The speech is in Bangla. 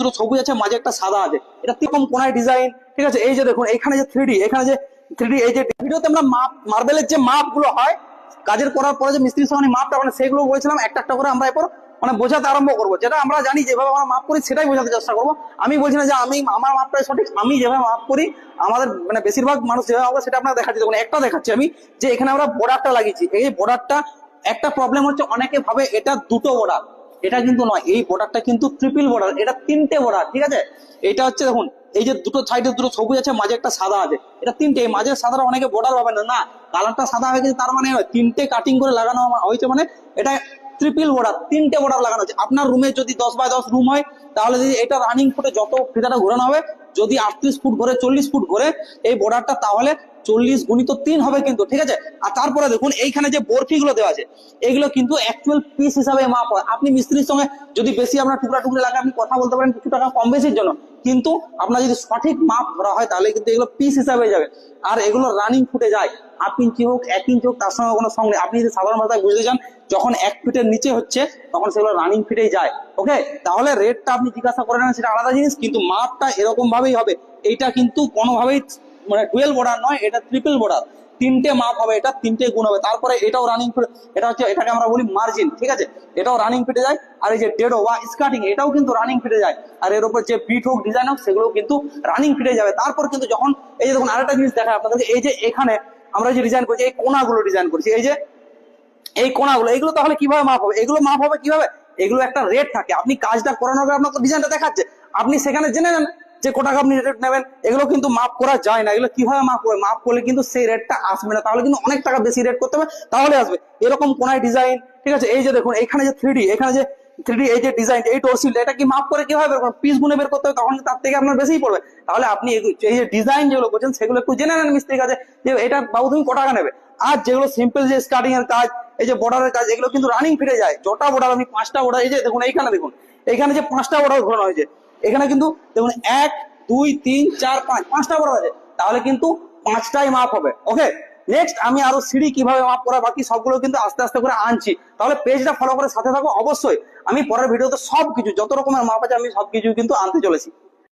দুটো সবুজ আছে, মাঝে একটা সাদা আছে, এটা তিরকম কোনায় ডিজাইন, ঠিক আছে। এই যে দেখুন এখানে যে 3D, এখানে যে 3D, এই যে ভিডিওতে আমরা মাপ মার্বেলের যে মাপ গুলো হয় কাজের করার পরে যে মিস্ত্রির সঙ্গে মাপটা মানে সেগুলো বলেছিলাম একটা একটা করে আমরা এরপর মানে বোঝাতে আরম্ভ করবো। যেটা আমরা জানি যেভাবে আমরা মাপ করি সেটাই বোঝাতে চেষ্টা করবো। আমি বলছি না যে আমি আমার মাপটাই সঠিক, আমি যেভাবে মাপ করি আমাদের মানে বেশিরভাগ মানুষ যেভাবে হবে সেটা আপনার দেখাচ্ছি। দেখুন একটা দেখাচ্ছি আমি, যে এখানে আমরা বর্ডারটা লাগিয়েছি। এই বর্ডারটা একটা প্রবলেম হচ্ছে, অনেকে ভাবে এটা দুটো বর্ডার, এটা কিন্তু নয়। এই বর্ডারটা কিন্তু ট্রিপল বর্ডার, এটা 3টে বর্ডার, ঠিক আছে। এটা হচ্ছে দেখুন এই যে দুটো সাইডে দুটো সবুজ আছে, মাঝে একটা সাদা আছে, এটা 3টে। মাঝের সাদাটা অনেকে বর্ডার পাবেন না, কালারটা সাদা হয়ে গেছে তার মানে 3টে কাটিং করে লাগানো হয়েছে, মানে এটা ট্রিপল বর্ডার, 3টে বর্ডার লাগানো হচ্ছে। আপনার রুমে যদি 10x10 রুম হয় তাহলে যদি এটা রানিং ফুটে যত ফিতাটা ঘোরানো হবে, যদি 38 ফুট ঘুরে 40 ফুট ঘুরে এই বর্ডারটা, তাহলে 40 × 3 হবে কিন্তু, ঠিক আছে। আর তারপরে দেখুন এইখানে যে বরফি গুলো দেওয়া আছে এগুলো কিন্তু অ্যাকচুয়াল পিস হিসাবে মাপ হয়। আপনি মিস্ত্রির সঙ্গে যদি বেশি আপনার টুকরা টুকরা লাগে আপনি কথা বলতে পারেন কিছু টাকা কম বেশির জন্য, কিন্তু আপনার যদি সঠিক মাপ ধরা হয় তাহলে কিন্তু এগুলো পিস হিসাবে যাবে। আর এগুলো রানিং ফুটে যায়, 1/2 ইঞ্চি হোক 1 ইঞ্চি হোক, তার সঙ্গে কোনো সঙ্গে। আপনি যদি সাধারণ ভাষায় বুঝতে চান, যখন 1 ফিটের নিচে হচ্ছে তখন সেগুলো রানিং ফিটেই যায়। ওকে, তাহলে রেটটা আপনি জিজ্ঞাসা করে নেন, সেটা আলাদা জিনিস, কিন্তু মাপটা এরকম ভাবেই হবে। এইটা কিন্তু কোনোভাবেই মানে 12 বর্ডার নয়, এটা ট্রিপল বর্ডার, 3টে মাপ হবে, এটা 3টে গুণ হবে। তারপরে এটাও রানিং ফিট, এটা হচ্ছে এটাকে আমরা বলি মার্জিন, ঠিক আছে, এটাও রানিং ফিটে যায়। আর এই যে ডেডো বা স্কার্টিং এটাও কিন্তু রানিং ফিটে যায়। আর এর উপর যে বিট হোক ডিজাইন হোক সেগুলো কিন্তু রানিং ফিটে যাবে। তারপর কিন্তু যখন এই যে দেখুন আরেকটা জিনিস দেখায় আপনাদেরকে, এই যে এখানে আমরা যে ডিজাইন করছি, এই কোনাগুলো ডিজাইন করছি, এই যে এই কোনাগুলো, এগুলো তাহলে কিভাবে মাপ হবে? এগুলো মাপ হবে কিভাবে? এগুলো একটা রেট থাকে, আপনি কাজটা করানো হবে, আপনার ডিজাইনটা দেখাচ্ছে, আপনি সেখানে জেনে নেন যে কত টাকা আপনি রেট নেবেন। এগুলো কিন্তু মাপ করা যায় না, এগুলো কিভাবে মাপ হবে? মাপ করলে কিন্তু সেই রেটটা আসবে না, তাহলে কিন্তু অনেক টাকা বেশি রেট করতে হবে তাহলে আসবে। এরকম কোনায় ডিজাইন, ঠিক আছে। এই যে দেখুন এখানে যে 3D, এখানে যে 3D, এই যে ডিজাইন, এই টর্সিল, এটা কি মাপ করে কিভাবে বের করবেন? পিস গুনে বের করতে হবে, তখন তার থেকে আপনার বেশিই পড়বে। তাহলে আপনি এই যে ডিজাইন যেগুলো করছেন সেগুলো একটু জেনে নেন মিস্ত্রির কাছে, যে এটা বাবু তুমি কত টাকা নেবে। আর যেগুলো সিম্পল যে স্টার্টিং এর কাজ, এই যে বর্ডারের কাজ, এগুলো কিন্তু রানিং ফিরে যায়। যটা বর্ডার আপনি 5টা বর্ডার, এই যে দেখুন এইখানে দেখুন এখানে যে 5টা বর্ডার ঘোরানো হয়েছে, এখানে কিন্তু দেখুন 1 2 3 4 5, 5টা বর্ডার আছে, তাহলে কিন্তু 5টাই মাপ হবে। ওকে, নেক্সট আমি আরো সিঁড়ি কিভাবে মাপ করা বাকি সবগুলো কিন্তু আস্তে আস্তে করে আনছি, তাহলে পেজটা ফলো করে সাথে থাকো অবশ্যই। আমি পরের ভিডিওতে সবকিছু যত রকমের মাপ আছে আমি সবকিছু কিন্তু আনতে চলেছি।